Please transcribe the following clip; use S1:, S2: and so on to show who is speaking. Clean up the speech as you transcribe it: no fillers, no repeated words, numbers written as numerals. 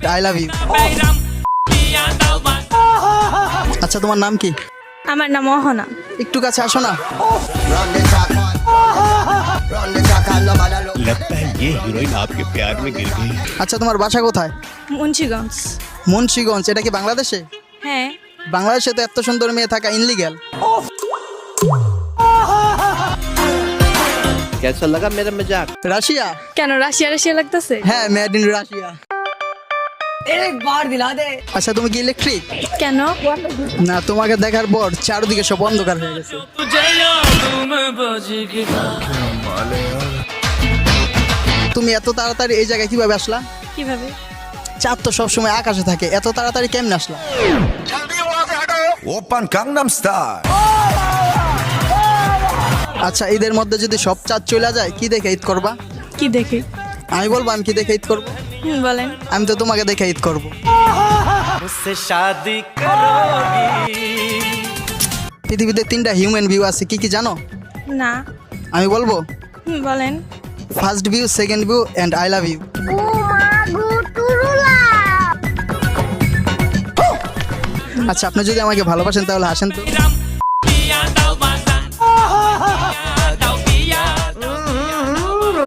S1: I love you. আচ্ছা তোমার নাম কি?
S2: আমার নাম অহনা।
S1: একটু কাছে আসো না।
S3: लगता है ये हीरोइन आपके प्यार में गिर गई।
S1: আচ্ছা তোমার বাসা কোথায়?
S2: মুন্সিগঞ্জ।
S1: মুন্সিগঞ্জ, এটা কি বাংলাদেশে?
S2: হ্যাঁ।
S1: বাংলাদেশে তো এত সুন্দর মেয়ে থাকা ইনলিগ্যাল।
S4: कैसा लगा मेरा मजाक?
S1: রাশিয়া?
S2: কেন রাশিয়া রাশিয়া লাগতেছে?
S1: হ্যাঁ, মেড ইন রাশিয়া। আচ্ছা তুমি কি ইলেকট্রিক?
S2: কেন?
S1: না, তোমাকে দেখার পর চারদিকে সব অন্ধকার হয়ে গেছে। তুমি এত তাড়াতাড়ি এই জায়গায় কিভাবে আসলা?
S2: কিভাবে?
S1: চাঁদ তো সবসময় আকাশে থাকে, এত তাড়াতাড়ি কেমনে আসলা?
S5: 오빤 강남스타일.
S1: আচ্ছা ঈদের মধ্যে যদি সব চাঁদ চলে যায় কি দেখে ঈদ করবা?
S2: কি দেখে?
S1: আমি বলবো আমি কি দেখে ঈদ করবো?
S2: বলেন।
S1: আমি তো তোমাকে দেখে ঈদ করবো। পৃথিবীতে 3টা হিউম্যান ভিউ আছে, কি কি জানো?
S2: না।
S1: আমি বলবো?
S2: বলেন।
S1: First view, second view and I love you. আচ্ছা আপনি যদি আমাকে ভালোবাসেন তাহলে হাসেন তো।